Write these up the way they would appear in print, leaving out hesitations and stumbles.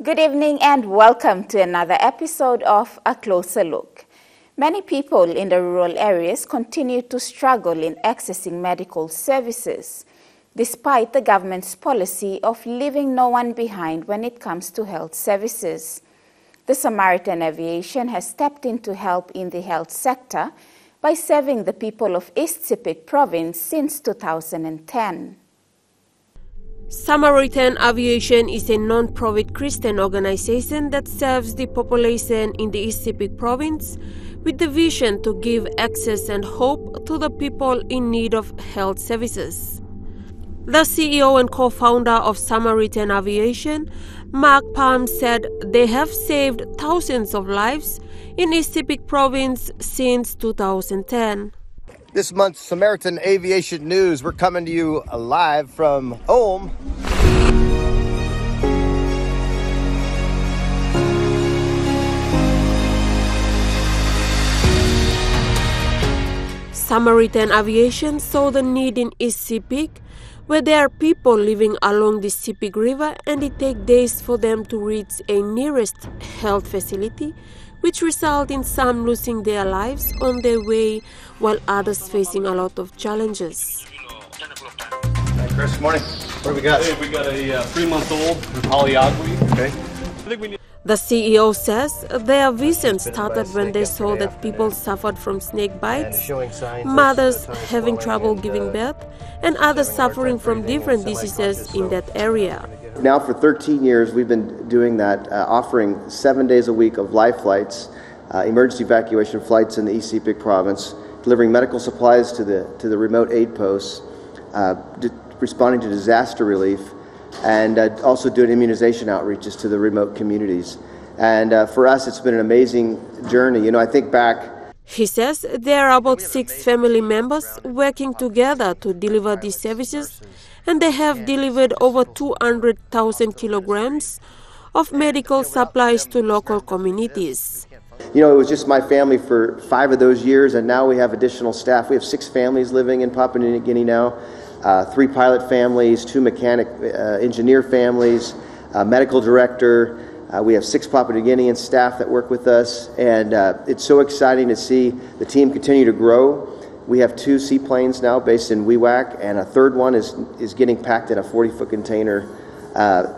Good evening and welcome to another episode of A Closer Look. Many people in the rural areas continue to struggle in accessing medical services, despite the government's policy of leaving no one behind when it comes to health services. The Samaritan Aviation has stepped in to help in the health sector by serving the people of East Sepik province since 2010. Samaritan Aviation is a non-profit Christian organization that serves the population in the East Sepik province with the vision to give access and hope to the people in need of health services. The CEO and co-founder of Samaritan Aviation, Mark Palm, said they have saved thousands of lives in East Sepik province since 2010. This month's Samaritan Aviation News, we're coming to you live from home. Samaritan Aviation saw the need in East Sepik, where there are people living along the Sepik River and it takes days for them to reach a nearest health facility, which result in some losing their lives on their way while others facing a lot of challenges. Hi, Chris, good morning. What do we got? Hey, we got a 3-month-old polyogamy. Okay. I think we need. The CEO says their vision started when they saw that people suffered from snake bites, mothers having trouble giving birth, and others suffering from different diseases in that area. Now for 13 years we've been doing that, offering 7 days a week of live flights, emergency evacuation flights in the East Sepik province, delivering medical supplies to the remote aid posts, responding to disaster relief, and also doing immunization outreaches to the remote communities. And for us, it's been an amazing journey. You know, I think back. He says there are about 6 family members working together to deliver these services, and they have delivered over 200,000 kilograms of medical supplies to local communities. You know, it was just my family for 5 of those years, and now we have additional staff. We have 6 families living in Papua New Guinea now. 3 pilot families, 2 mechanic engineer families, a medical director. We have 6 Papua New Guinean staff that work with us, and it's so exciting to see the team continue to grow. We have 2 seaplanes now based in Wewak, and a third one is getting packed in a 40-foot container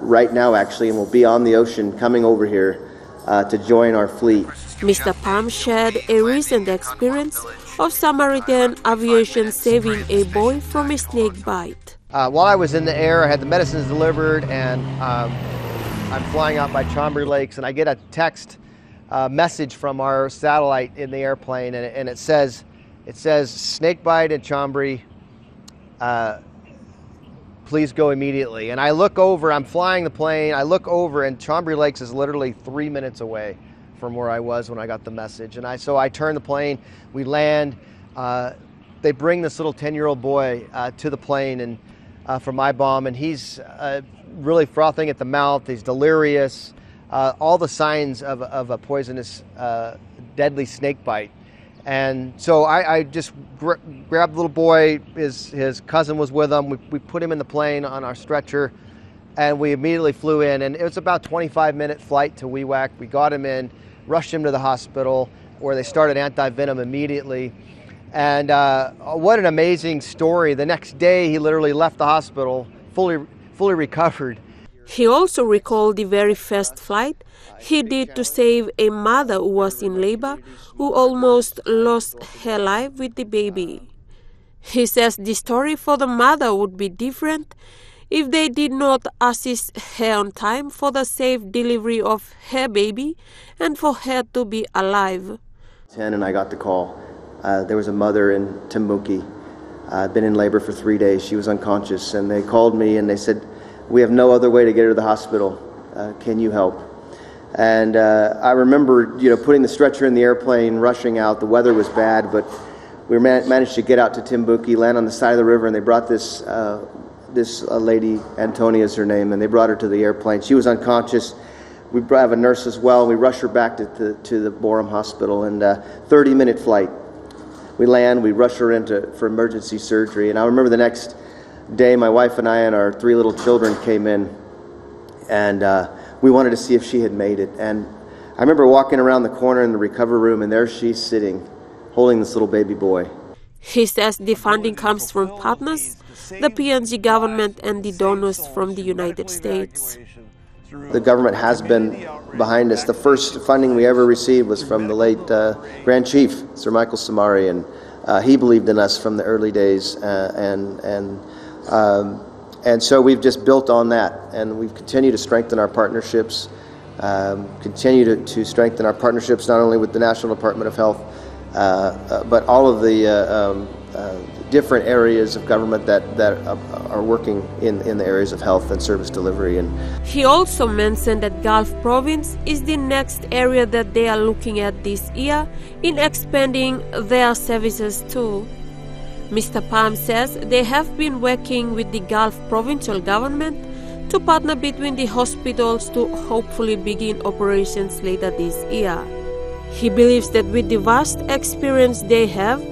right now, actually, and will be on the ocean coming over here to join our fleet. Mr. Palm shared a recent experience of Samaritan Aviation saving a boy from a snake bite. While I was in the air, I had the medicines delivered, and I'm flying out by Chambri Lakes, and I get a text message from our satellite in the airplane, and it says snake bite in Chambri, please go immediately. And I look over, I'm flying the plane, I look over, and Chambri Lakes is literally 3 minutes away from where I was when I got the message. And so I turn the plane, we land, they bring this little 10-year-old boy to the plane and from IBOM, and he's really frothing at the mouth, he's delirious, all the signs of a poisonous, deadly snake bite. And so I just grabbed the little boy, his cousin was with him, we put him in the plane on our stretcher, and we immediately flew in, and it was about a 25-minute flight to Wewak. We got him in, rushed him to the hospital, where they started anti-venom immediately. And what an amazing story. The next day, he literally left the hospital, fully recovered. He also recalled the very first flight he did to save a mother who was in labor, who almost lost her life with the baby. He says the story for the mother would be different if they did not assist her on time for the safe delivery of her baby and for her to be alive. And I got the call. There was a mother in Timbuktu, been in labor for 3 days. She was unconscious, and they called me and they said, "We have no other way to get her to the hospital. Can you help?" And I remember, putting the stretcher in the airplane, rushing out. The weather was bad, but we managed to get out to Timbuktu, land on the side of the river, and they brought this lady, Antonia is her name, and they brought her to the airplane. She was unconscious. We have a nurse as well. We rush her back to the Borum Hospital, and 30-minute flight. We land, we rush her for emergency surgery, and I remember the next day my wife and I and our 3 little children came in, and we wanted to see if she had made it. And I remember walking around the corner in the recovery room, and there she's sitting, holding this little baby boy. He says the funding comes from partners, the PNG government and the donors from the United States. The government has been behind us. The first funding we ever received was from the late Grand Chief, Sir Michael Samari, and he believed in us from the early days, and so we've just built on that, and we've continued to strengthen our partnerships, to strengthen our partnerships not only with the National Department of Health, but all of the different areas of government that are working in the areas of health and service delivery. And he also mentioned that Gulf Province is the next area that they are looking at this year in expanding their services too. Mr. Palm says they have been working with the Gulf Provincial government to partner between the hospitals to hopefully begin operations later this year. He believes that with the vast experience they have,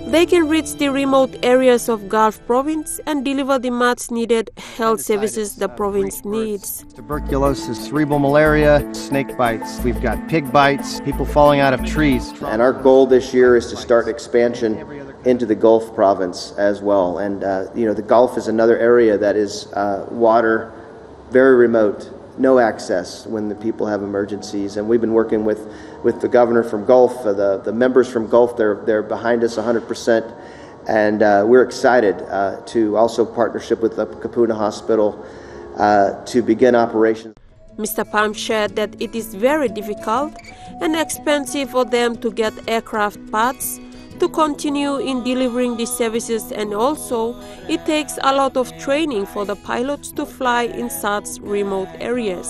they can reach the remote areas of Gulf Province and deliver the much needed health services the province needs. Tuberculosis, cerebral malaria, snake bites, we've got pig bites, people falling out of trees. And our goal this year is to start expansion into the Gulf Province as well. And the Gulf is another area that is water, very remote, no access when the people have emergencies. And we've been working with the governor from Gulf, the members from Gulf, they're behind us 100%. And we're excited to also partnership with the Kapuna Hospital to begin operations. Mr. Palm shared that it is very difficult and expensive for them to get aircraft parts to continue in delivering these services, and also it takes a lot of training for the pilots to fly in such remote areas.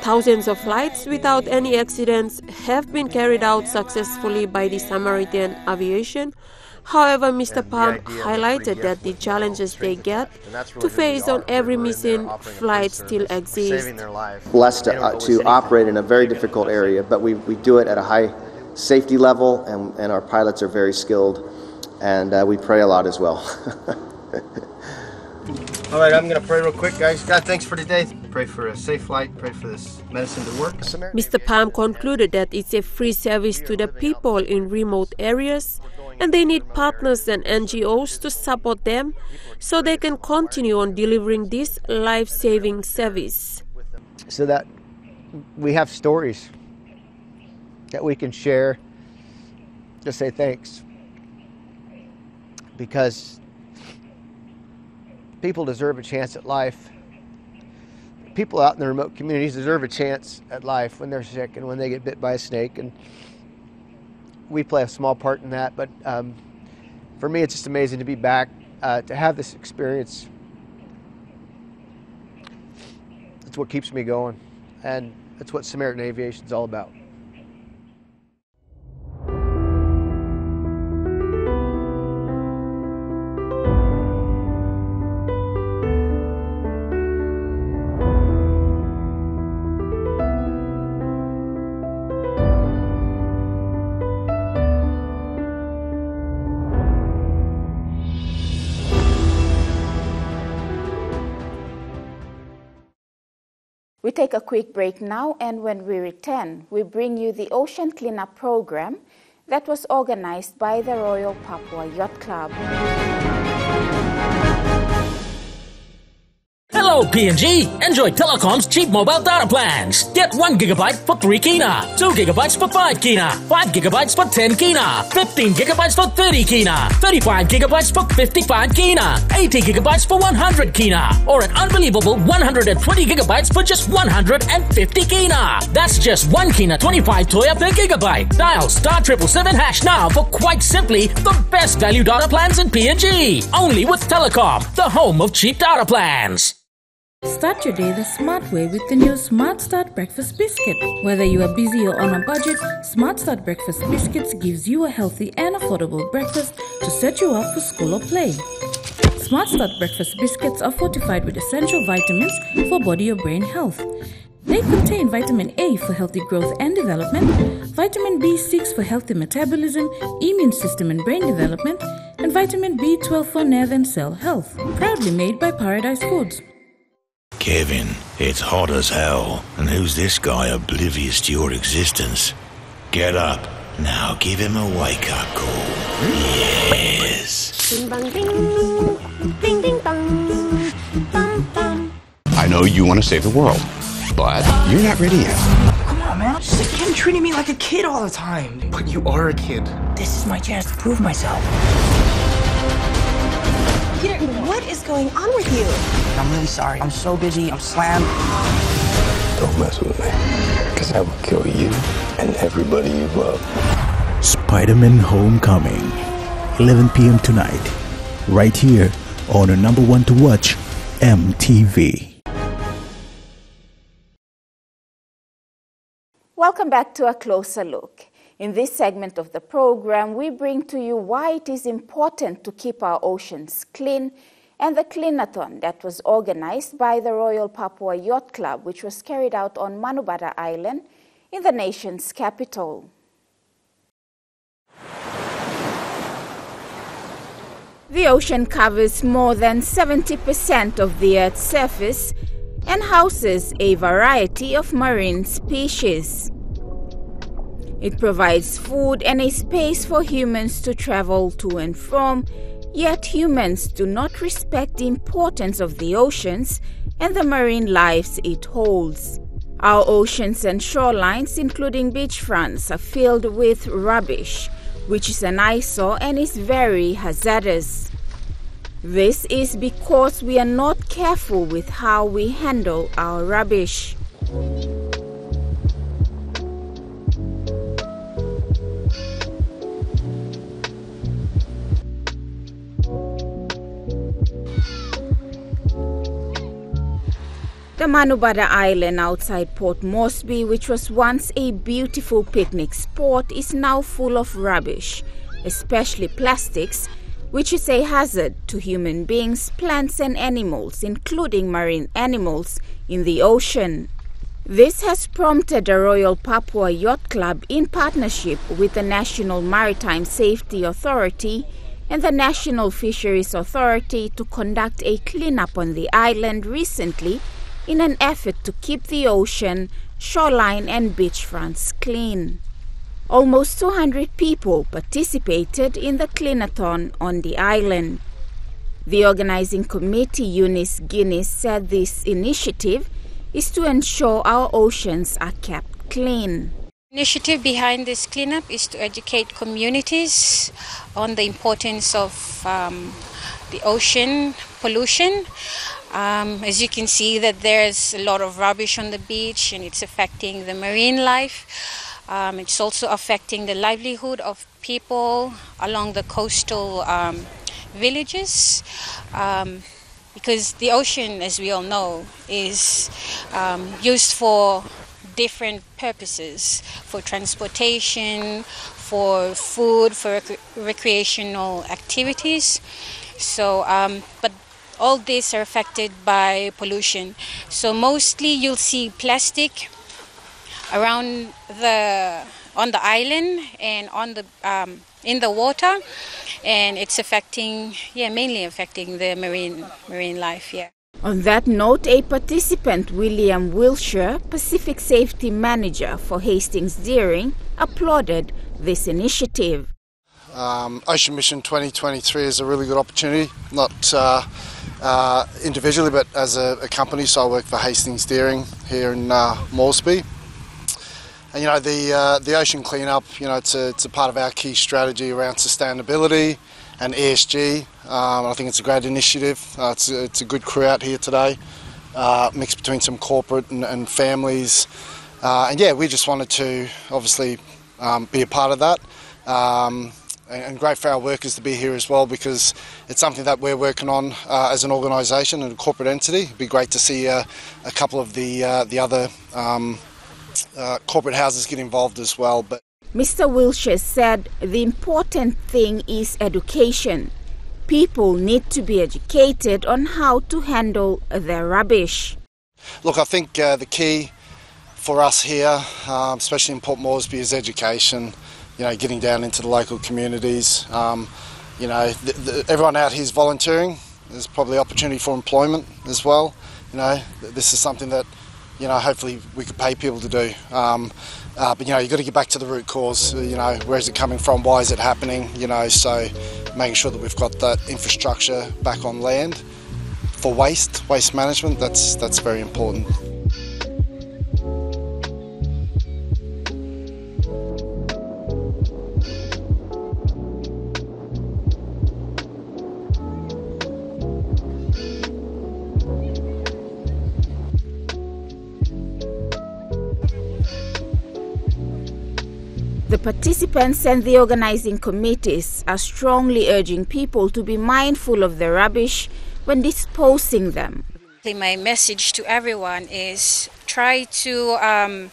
Thousands of flights without any accidents have been carried out successfully by the Samaritan Aviation. However, Mr. Palm highlighted that the challenges they get to face on every missing flight still exist. Blessed to operate in a very difficult area, but we do it at a high safety level, and our pilots are very skilled, and we pray a lot as well. All right, I'm going to pray real quick, guys. God, thanks for today. Pray for a safe flight. Pray for this medicine to work. Mr. Palm concluded that it's a free service to the people in remote areas, and they need partners and NGOs to support them so they can continue on delivering this life-saving service. So that we have stories that we can share to say thanks, because people deserve a chance at life. People out in the remote communities deserve a chance at life when they're sick and when they get bit by a snake, and we play a small part in that. But for me, it's just amazing to be back, to have this experience. It's what keeps me going, and it's what Samaritan Aviation is all about. We take a quick break now, and when we return, we bring you the Ocean Cleanup program that was organized by the Royal Papua Yacht Club. Hello PNG! Enjoy Telecom's cheap mobile data plans. Get 1 gigabyte for 3 kina, 2 gigabytes for 5 kina, 5 gigabytes for 10 kina, 15 gigabytes for 30 kina, 35 gigabytes for 55 kina, 80 gigabytes for 100 kina, or an unbelievable 120 gigabytes for just 150 kina. That's just 1 kina 25 toya per gigabyte. Dial *777# now for quite simply the best value data plans in PNG. Only with Telecom, the home of cheap data plans. Start your day the smart way with the new Smart Start Breakfast Biscuit. Whether you are busy or on a budget, Smart Start Breakfast Biscuits gives you a healthy and affordable breakfast to set you up for school or play. Smart Start Breakfast Biscuits are fortified with essential vitamins for body or brain health. They contain vitamin A for healthy growth and development, vitamin B6 for healthy metabolism, immune system and brain development, and vitamin B12 for nerve and cell health. Proudly made by Paradise Foods. Kevin, it's hot as hell, and who's this guy oblivious to your existence? Get up. Now give him a wake-up call. Yes. Ding bang ding, ding ding dong, bum bum. I know you want to save the world, but you're not ready yet. Come on, man. I'm sick of him treating me like a kid all the time. But you are a kid. This is my chance to prove myself. Peter, what is going on with you? I'm really sorry. I'm so busy. I'm slammed. Don't mess with me, because I will kill you and everybody you love. Spider-Man Homecoming, 11 p.m. tonight, right here on the number one to watch, EMTV. Welcome back to A Closer Look. In this segment of the program, we bring to you why it is important to keep our oceans clean and the Cleanathon that was organized by the Royal Papua Yacht Club, which was carried out on Manubada Island in the nation's capital. The ocean covers more than 70% of the Earth's surface and houses a variety of marine species. It provides food and a space for humans to travel to and from, yet humans do not respect the importance of the oceans and the marine lives it holds. Our oceans and shorelines, including beachfronts, are filled with rubbish, which is an eyesore and is very hazardous. This is because we are not careful with how we handle our rubbish. The Manubada Island outside Port Moresby, which was once a beautiful picnic spot, is now full of rubbish, especially plastics, which is a hazard to human beings, plants and animals, including marine animals in the ocean. This has prompted the Royal Papua Yacht Club, in partnership with the National Maritime Safety Authority and the National Fisheries Authority, to conduct a cleanup on the island recently in an effort to keep the ocean, shoreline and beachfronts clean. Almost 200 people participated in the Cleanathon on the island. The organizing committee, Eunice Guinness, said this initiative is to ensure our oceans are kept clean. The initiative behind this cleanup is to educate communities on the importance of the ocean pollution. As you can see, that there's a lot of rubbish on the beach and it's affecting the marine life. It's also affecting the livelihood of people along the coastal villages, because the ocean, as we all know, is used for different purposes, for transportation, for food, for recreational activities. So, but all these are affected by pollution. So mostly you'll see plastic around on the island and on the in the water, and it's affecting, mainly affecting the marine life. On that note, a participant, William Wilshire, Pacific Safety Manager for Hastings Deering, applauded this initiative. Ocean Mission 2023 is a really good opportunity, not individually but as a company. So I work for Hastings Deering here in Moresby. And the ocean cleanup, it's a part of our key strategy around sustainability and ESG. I think it's a great initiative. It's a good crew out here today, mixed between some corporate and families. We just wanted to obviously be a part of that. And great for our workers to be here as well, because it's something that we're working on as an organisation and a corporate entity. It'd be great to see a couple of the other corporate houses get involved as well. But Mr. Wilshire said the important thing is education. People need to be educated on how to handle their rubbish. Look, I think the key for us here, especially in Port Moresby, is education. Getting down into the local communities. Everyone out here is volunteering. There's probably opportunity for employment as well. this is something that, hopefully we could pay people to do. But, you've got to get back to the root cause, where is it coming from, why is it happening, so making sure that we've got that infrastructure back on land for waste management, that's very important. The participants and the organizing committees are strongly urging people to be mindful of the rubbish when disposing them. My message to everyone is try to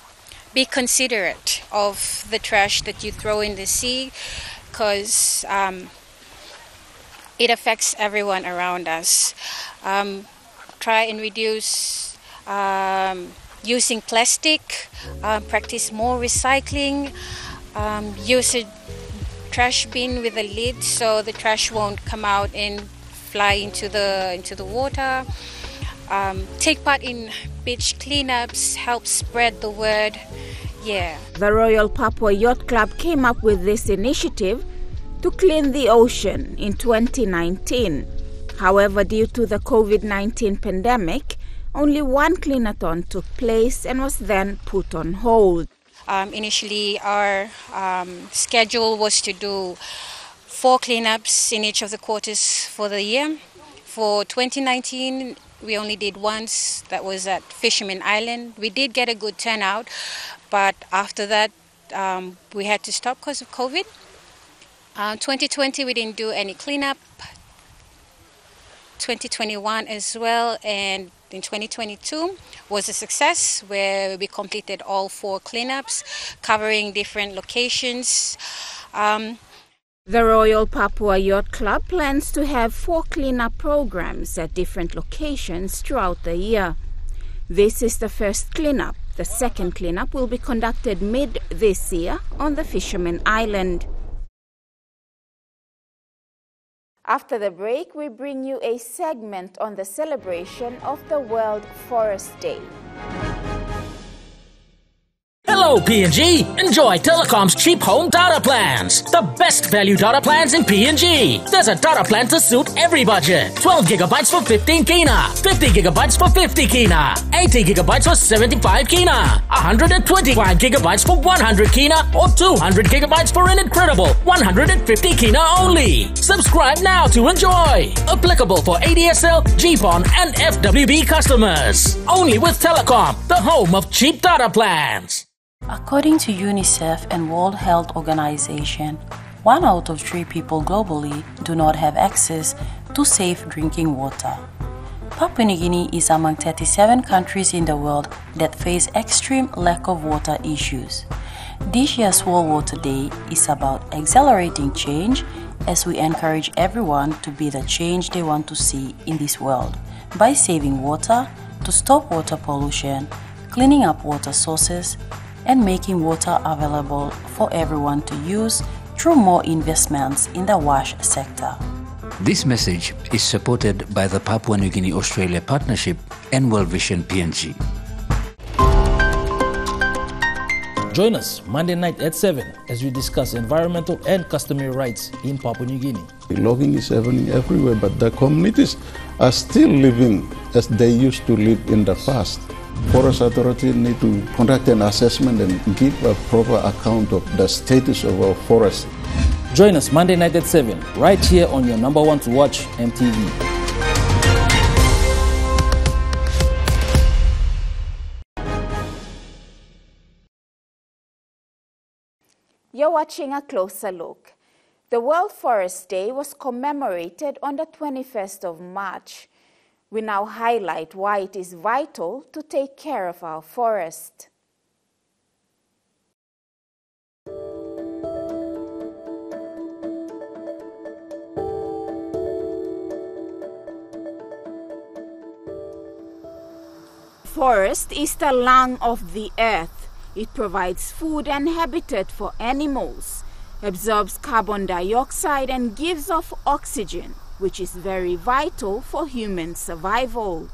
be considerate of the trash that you throw in the sea, because it affects everyone around us. Try and reduce using plastic, practice more recycling. Use a trash bin with a lid so the trash won't come out and fly into the water. Take part in beach cleanups, help spread the word. Yeah. The Royal Papua Yacht Club came up with this initiative to clean the ocean in 2019. However, due to the COVID-19 pandemic, only one cleanathon took place and was then put on hold. Initially, our schedule was to do 4 cleanups in each of the quarters for the year. For 2019, we only did once, that was at Fisherman Island. We did get a good turnout, but after that, we had to stop because of COVID. 2020, we didn't do any cleanup. 2021 as well, and in 2022 was a success where we completed all 4 cleanups covering different locations. The Royal Papua Yacht Club plans to have 4 cleanup programs at different locations throughout the year. This is the first cleanup. The second cleanup will be conducted mid this year on the Fisherman Island. After the break, we bring you a segment on the celebration of the World Forest Day. Hello, PNG. Enjoy Telecom's cheap home data plans. The best value data plans in PNG. There's a data plan to suit every budget. 12 gigabytes for 15 kina, 50 gigabytes for 50 kina, 80 gigabytes for 75 kina, 125 gigabytes for 100 kina, or 200 gigabytes for an incredible 150 kina only. Subscribe now to enjoy. Applicable for ADSL, GPON, and FWB customers. Only with Telecom, the home of cheap data plans. According to UNICEF and World Health Organization, 1 out of 3 people globally do not have access to safe drinking water. Papua New Guinea is among 37 countries in the world that face extreme lack of water issues. This year's World Water Day is about accelerating change as we encourage everyone to be the change they want to see in this world by saving water to stop water pollution, cleaning up water sources, and making water available for everyone to use through more investments in the wash sector. This message is supported by the Papua New Guinea-Australia Partnership and World Vision PNG. Join us Monday night at 7 as we discuss environmental and customary rights in Papua New Guinea. Logging is happening everywhere, but the communities are still living as they used to live in the past. Forest Authority need to conduct an assessment and give a proper account of the status of our forests. Join us Monday night at 7, right here on your number 1 to watch, EMTV. You're watching A Closer Look. The World Forest Day was commemorated on the 21st of March. We now highlight why it is vital to take care of our forest. Forest is the lung of the earth. It provides food and habitat for animals, absorbs carbon dioxide and gives off oxygen, which is very vital for human survival.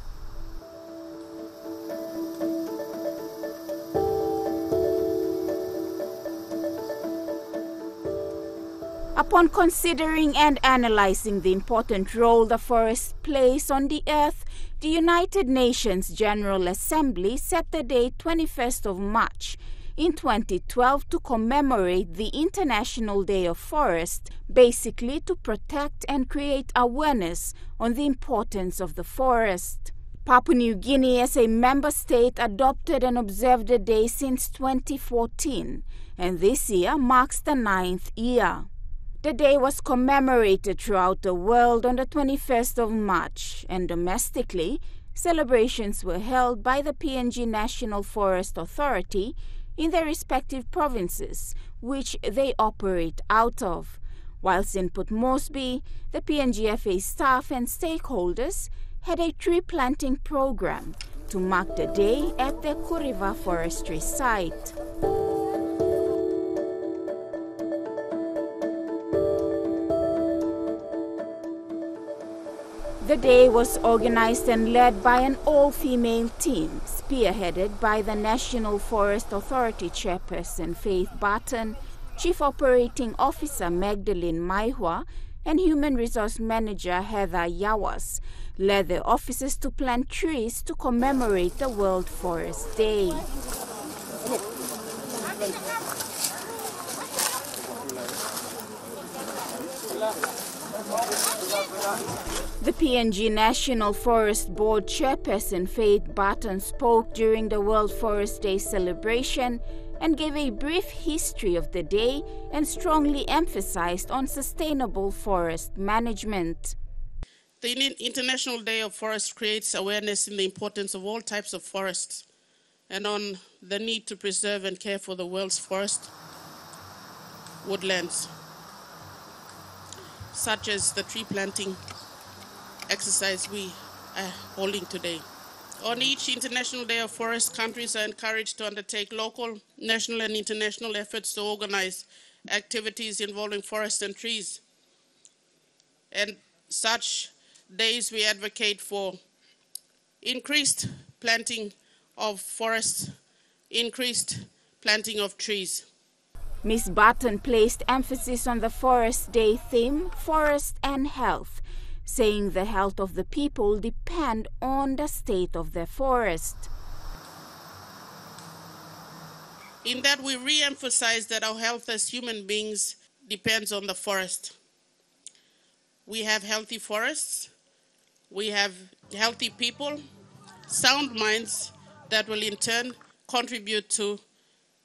Upon considering and analyzing the important role the forest plays on the earth, the United Nations General Assembly set the date 21st of March in 2012 to commemorate the International Day of Forest, basically to protect and create awareness on the importance of the forest. Papua New Guinea, as a member state, adopted and observed the day since 2014, and this year marks the 9th year. The day was commemorated throughout the world on the 21st of March, and domestically, celebrations were held by the PNG National Forest Authority in their respective provinces, which they operate out of. Whilst in Port Moresby, the PNGFA staff and stakeholders had a tree planting program to mark the day at the Kuriva forestry site. The day was organized and led by an all-female team, spearheaded by the National Forest Authority Chairperson Faith Barton, Chief Operating Officer Magdalene Maihua, and Human Resource Manager Heather Yawas, led the officers to plant trees to commemorate the World Forest Day. The PNG National Forest Board Chairperson Faith Barton spoke during the World Forest Day celebration and gave a brief history of the day and strongly emphasized on sustainable forest management. The International Day of Forest creates awareness in the importance of all types of forests and on the need to preserve and care for the world's forest woodlands, such as the tree planting exercise we are holding today. On each International Day of Forest, countries are encouraged to undertake local, national and international efforts to organize activities involving forests and trees. And such days we advocate for increased planting of forests, increased planting of trees. Ms. Barton placed emphasis on the Forest Day theme, Forest and Health, saying the health of the people depend on the state of the forest. In that we re-emphasize that our health as human beings depends on the forest. We have healthy forests, we have healthy people, sound minds that will in turn contribute to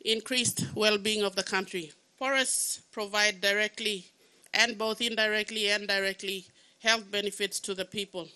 increased well-being of the country. Forests provide directly and both indirectly and directly health benefits to the people.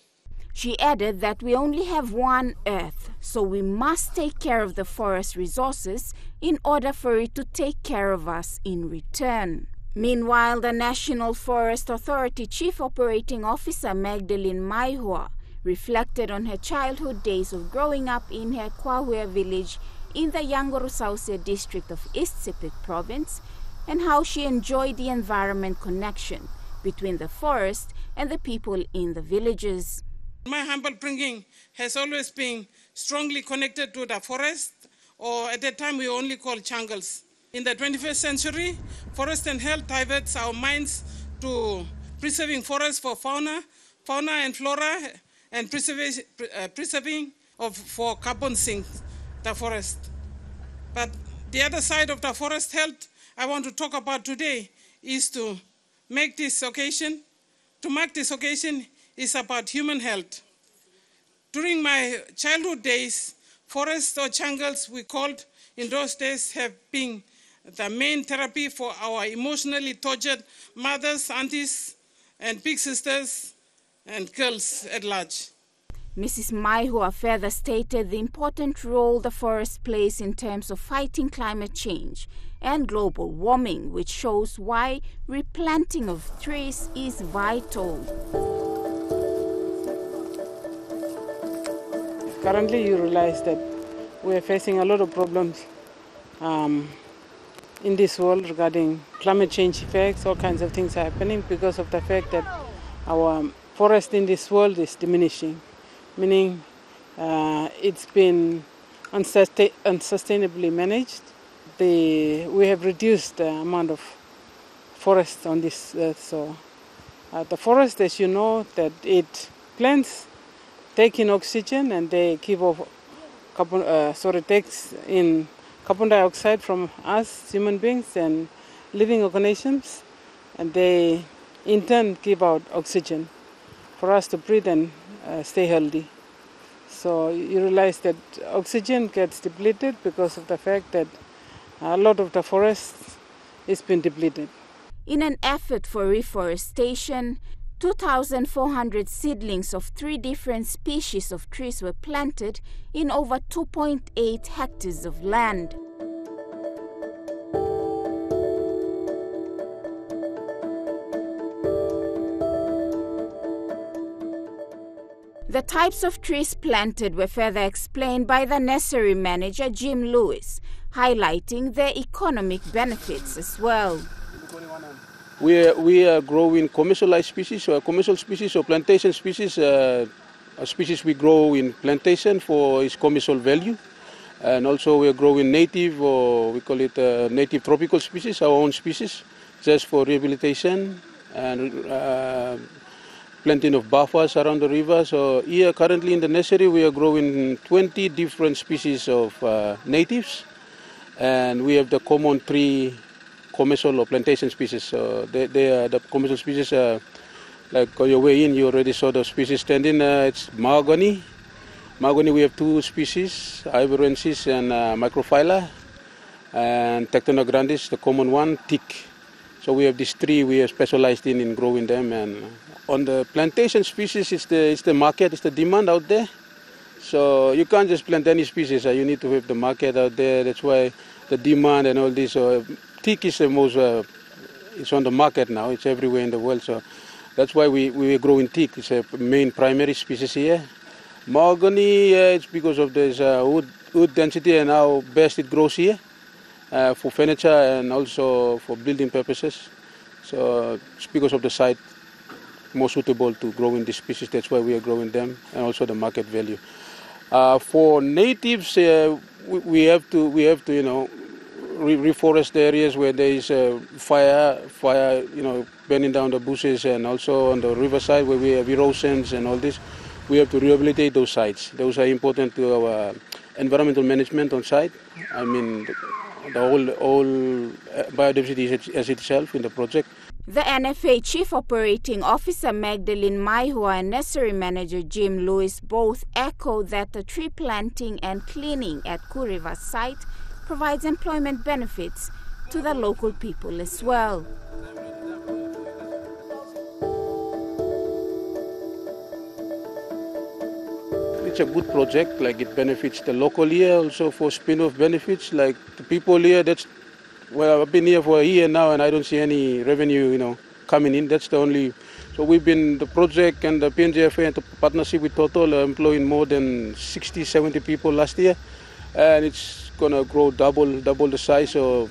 She added that we only have one Earth, so we must take care of the forest resources in order for it to take care of us in return. Meanwhile, the National Forest Authority Chief Operating Officer Magdalene Maihua reflected on her childhood days of growing up in her Kwahue village in the Yangorusausia district of East Sepik province and how she enjoyed the environment connection between the forest and the people in the villages. My humble upbringing has always been strongly connected to the forest, or at that time we only called jungles. In the 21st century, Forest and Health diverts our minds to preserving forests for fauna and flora, and preserving for carbon sinks, the forest. But the other side of the forest health I want to talk about today is to mark this occasion is about human health. During my childhood days, forests or jungles we called in those days have been the main therapy for our emotionally tortured mothers, aunties, and big sisters, and girls at large. Mrs. Maihua further stated the important role the forest plays in terms of fighting climate change and global warming, which shows why replanting of trees is vital. Currently, you realize that we are facing a lot of problems in this world regarding climate change effects. All kinds of things are happening because of the fact that our forest in this world is diminishing, meaning it's been unsustainably managed. We have reduced the amount of forest on this earth. So the forest, as you know, that it plants take in oxygen and they give off takes in carbon dioxide from us human beings and living organisms, and they in turn give out oxygen for us to breathe and stay healthy. So you realize that oxygen gets depleted because of the fact that a lot of the forest is been depleted. In an effort for reforestation, 2,400 seedlings of 3 different species of trees were planted in over 2.8 hectares of land. The types of trees planted were further explained by the nursery manager, Jim Lewis, highlighting their economic benefits as well. We are growing commercialized species, or commercial species or plantation species. A species we grow in plantation for its commercial value. And also we are growing native, or we call it native tropical species, our own species, just for rehabilitation and planting of buffers around the river. So here currently in the nursery we are growing 20 different species of natives, and we have the common 3 commercial or plantation species. So they are the commercial species. Like on your way in, you already saw the species standing. It's mahogany. Mahogany, we have 2 species, Ivorensis and Microphylla, and Tectona grandis, the common one, teak. So we have these 3 we are specialized in growing them. And on the plantation species, it's the market, it's the demand out there. So you can't just plant any species. You need to have the market out there. That's why the demand and all this. Teak is the most, it's on the market now. It's everywhere in the world. So that's why we are growing teak. It's a main primary species here. Mahogany, it's because of this wood density and how best it grows here for furniture and also for building purposes. So it's because of the site more suitable to grow in this species. That's why we are growing them, and also the market value. For natives, we have to reforest the areas where there is fire, burning down the bushes, and also on the riverside where we have erosions and all this. We have to rehabilitate those sites. Those are important to our environmental management on site. I mean, the whole biodiversity as itself in the project. The NFA Chief Operating Officer Magdalene Maihua and Nursery Manager Jim Lewis both echo that the tree planting and cleaning at Ku River site provides employment benefits to the local people as well. It's a good project, like it benefits the local here, also for spin-off benefits, like the people here. I've been here for a year now and I don't see any revenue, coming in. That's the only. So the project and the PNGFA and the partnership with Total are employing more than 60, 70 people last year, and it's gonna grow double the size. So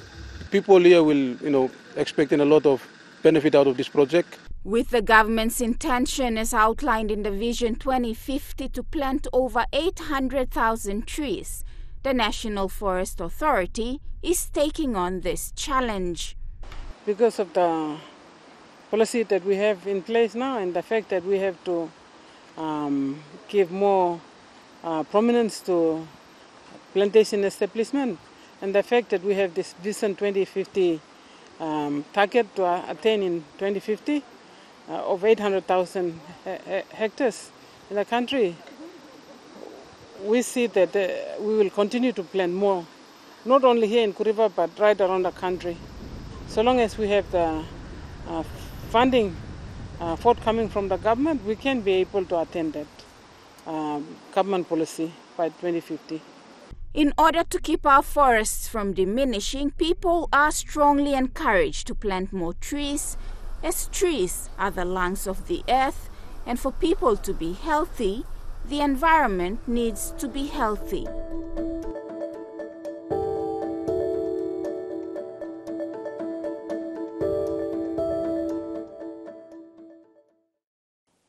people here will, expecting a lot of benefit out of this project. With the government's intention as outlined in the Vision 2050 to plant over 800,000 trees, the National Forest Authority is taking on this challenge. Because of the policy that we have in place now and the fact that we have to give more prominence to plantation establishment, and the fact that we have this Vision 2050 target to attain in 2050 of 800,000 hectares in the country, we see that we will continue to plant more, not only here in Ku River but right around the country. So long as we have the funding forthcoming from the government, we can be able to attain that government policy by 2050. In order to keep our forests from diminishing, people are strongly encouraged to plant more trees, as trees are the lungs of the earth, and for people to be healthy, the environment needs to be healthy.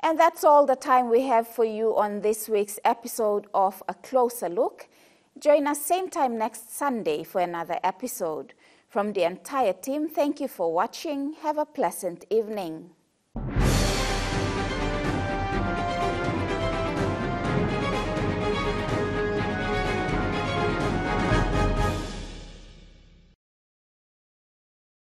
And that's all the time we have for you on this week's episode of A Closer Look. Join us same time next Sunday for another episode. From the entire team, thank you for watching. Have a pleasant evening.